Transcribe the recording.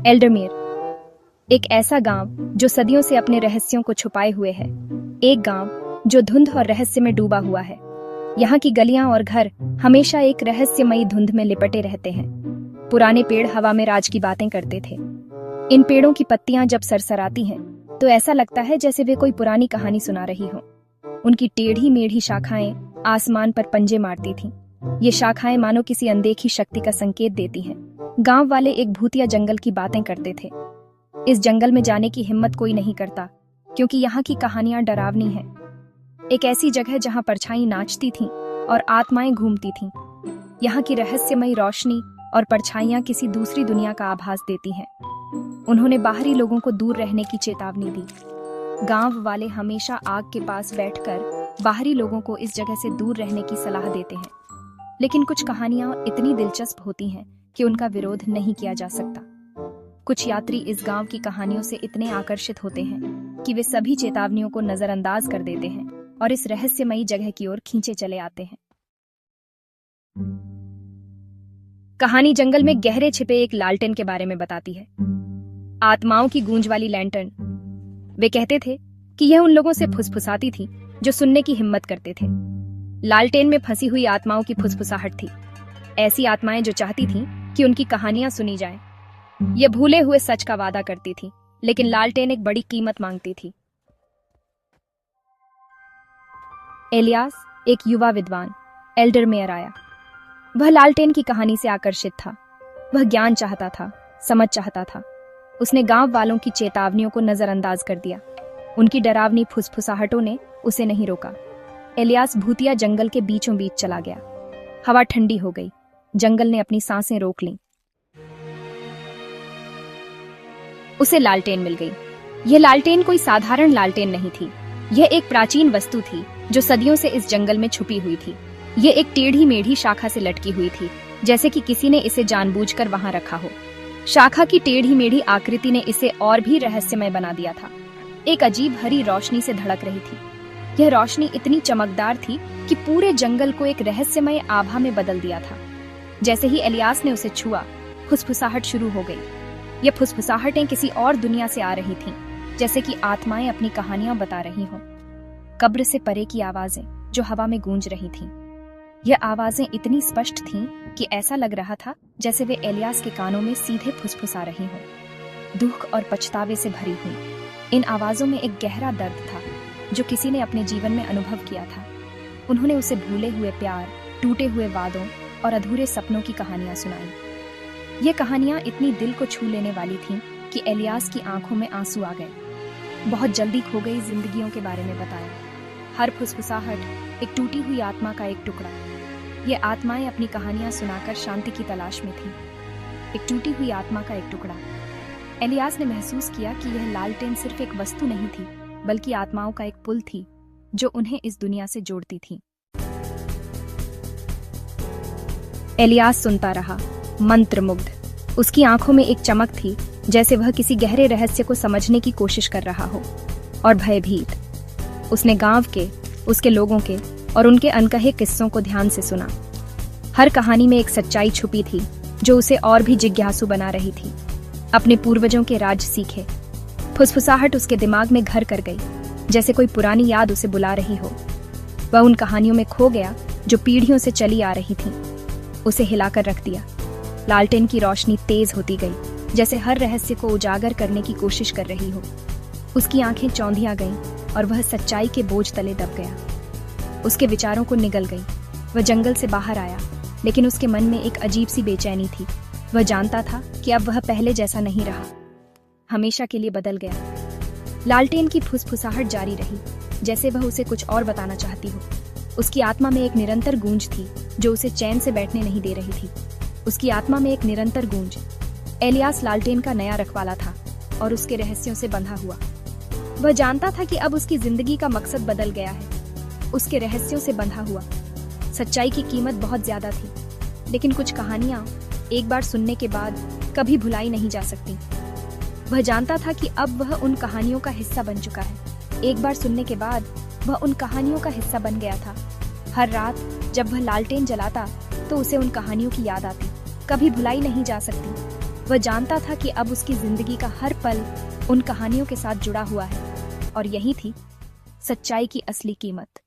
एल्डरमेयर एक ऐसा गांव जो सदियों से अपने रहस्यों को छुपाए हुए है। एक गांव जो धुंध और रहस्य में डूबा हुआ है। यहाँ की गलियां और घर हमेशा एक रहस्यमयी धुंध में लिपटे रहते हैं। पुराने पेड़ हवा में राज की बातें करते थे। इन पेड़ों की पत्तियां जब सरसराती हैं तो ऐसा लगता है जैसे वे कोई पुरानी कहानी सुना रही हो। उनकी टेढ़ी मेढ़ी शाखाएं आसमान पर पंजे मारती थीं। ये शाखाएं मानो किसी अनदेखी शक्ति का संकेत देती हैं। गांव वाले एक भूतिया जंगल की बातें करते थे। इस जंगल में जाने की हिम्मत कोई नहीं करता क्योंकि यहाँ की कहानियां डरावनी हैं। एक ऐसी जगह जहाँ परछाई नाचती थीं और आत्माएं घूमती थीं। यहाँ की रहस्यमयी रोशनी और परछाइयां किसी दूसरी दुनिया का आभास देती हैं। उन्होंने बाहरी लोगों को दूर रहने की चेतावनी दी। गांव वाले हमेशा आग के पास बैठकर बाहरी लोगों को इस जगह से दूर रहने की सलाह देते हैं। लेकिन कुछ कहानियां इतनी दिलचस्प होती हैं कि उनका विरोध नहीं किया जा सकता। कुछ यात्री इस गांव की कहानियों से इतने आकर्षित होते हैं कि वे सभी चेतावनियों को नजरअंदाज कर देते हैं और इस रहस्यमयी जगह की ओर खींचे चले आते हैं। कहानी जंगल में गहरे छिपे एक लालटेन के बारे में बताती है। आत्माओं की गूंज वाली लैंटर्न। वे कहते थे कि यह उन लोगों से फुसफुसाती थी जो सुनने की हिम्मत करते थे। लालटेन में फंसी हुई आत्माओं की फुसफुसाहट थी। ऐसी आत्माएं जो चाहती थीं कि उनकी कहानियां सुनी जाएं। ये भूले हुए सच का वादा करती थी, लेकिन लालटेन एक बड़ी कीमत मांगती थी। एलियास, एक युवा विद्वान, एल्डरमेयर आया। वह लालटेन की कहानी से आकर्षित था। वह ज्ञान चाहता था, समझ चाहता था। उसने गांव वालों की चेतावनियों को नजरअंदाज कर दिया। उनकी डरावनी फुसफुसाहटों ने उसे नहीं रोका। एलियास भूतिया जंगल के बीचों बीच चला गया। हवा ठंडी हो गई। जंगल ने अपनी सांसें रोक लीं। उसे लालटेन मिल गई। यह लालटेन कोई साधारण लालटेन नहीं थी। यह एक प्राचीन वस्तु थी जो सदियों से इस जंगल में छुपी हुई थी। यह एक टेढ़ी मेढ़ी शाखा से लटकी हुई थी, जैसे कि किसी ने इसे जानबूझकर वहां रखा हो। शाखा की टेढ़ी मेढ़ी आकृति ने इसे और भी रहस्यमय बना दिया था। एक अजीब हरी रोशनी से धड़क रही थी। यह रोशनी इतनी चमकदार थी कि पूरे जंगल को एक रहस्यमय आभा में बदल दिया था। जैसे ही एलियास ने उसे छुआ, फुसफुसाहट शुरू हो गई। ये फुसफुसाहटें किसी और दुनिया से आ रही थीं, जैसे कि आत्माएं अपनी कहानियां बता रही हों। कब्र से परे की आवाजें जो हवा में गूंज रही थीं। यह आवाजें इतनी स्पष्ट थीं कि ऐसा लग रहा था जैसे वे एलियास के कानों में सीधे फुसफुसा रही हों। दुख और पछतावे से भरी हुई इन आवाजों में एक गहरा दर्द था जो किसी ने अपने जीवन में अनुभव किया था। उन्होंने उसे भूले हुए प्यार, टूटे हुए वादों और अधूरे सपनों की कहानियां सुनाई। ये कहानियां इतनी दिल को छू लेने वाली थीं कि एलियास की आंखों में आंसू आ गए। बहुत जल्दी खो गई जिंदगियों के बारे में बताया। हर फुसफुसाहट एक टूटी हुई आत्मा का एक टुकड़ा। ये आत्माएं अपनी कहानियां सुनाकर शांति की तलाश में थीं। एक टूटी हुई आत्मा का एक टुकड़ा। एलियास ने महसूस किया कि यह लालटेन सिर्फ एक वस्तु नहीं थी, बल्कि आत्माओं का एक पुल थी जो उन्हें इस दुनिया से जोड़ती थी। एलियास सुनता रहा, मंत्रमुग्ध। उसकी आंखों में एक चमक थी, जैसे वह किसी गहरे रहस्य को समझने की कोशिश कर रहा हो, और भयभीत। उसने गांव के, उसके लोगों के और उनके अनकहे किस्सों को ध्यान से सुना। हर कहानी में एक सच्चाई छुपी थी जो उसे और भी जिज्ञासु बना रही थी। अपने पूर्वजों के राज सीखे। फुसफुसाहट उसके दिमाग में घर कर गई, जैसे कोई पुरानी याद उसे बुला रही हो। वह उन कहानियों में खो गया जो पीढ़ियों से चली आ रही थीं। उसे हिलाकर रख दिया। लालटेन की रोशनी तेज होती गई, जैसे हर रहस्य को उजागर करने की कोशिश कर रही हो। उसकी आंखें चौंधिया गईं और वह सच्चाई के बोझ तले दब गया। उसके विचारों को निगल गई। वह जंगल से बाहर आया, लेकिन उसके मन में एक अजीब सी बेचैनी थी। वह जानता था कि अब वह पहले जैसा नहीं रहा, हमेशा के लिए बदल गया। लालटेन की फुसफुसाहट जारी रही, जैसे वह उसे कुछ और बताना चाहती हो। उसकी आत्मा में एक निरंतर गूंज थी जो उसे चैन से बैठने नहीं दे रही थी। उसकी आत्मा में एक निरंतर गूंज। एलियास लालटेन का नया रखवाला था और उसके रहस्यों से बंधा हुआ। वह जानता था कि अब उसकी जिंदगी का मकसद बदल गया है। उसके रहस्यों से बंधा हुआ। सच्चाई की कीमत बहुत ज्यादा थी, लेकिन कुछ कहानियां एक बार सुनने के बाद कभी भुलाई नहीं जा सकती। वह जानता था कि अब वह उन कहानियों का हिस्सा बन चुका है। एक बार सुनने के बाद वह उन कहानियों का हिस्सा बन गया था। हर रात जब वह लालटेन जलाता तो उसे उन कहानियों की याद आती, कभी भुलाई नहीं जा सकती। वह जानता था कि अब उसकी जिंदगी का हर पल उन कहानियों के साथ जुड़ा हुआ है और यही थी सच्चाई की असली कीमत।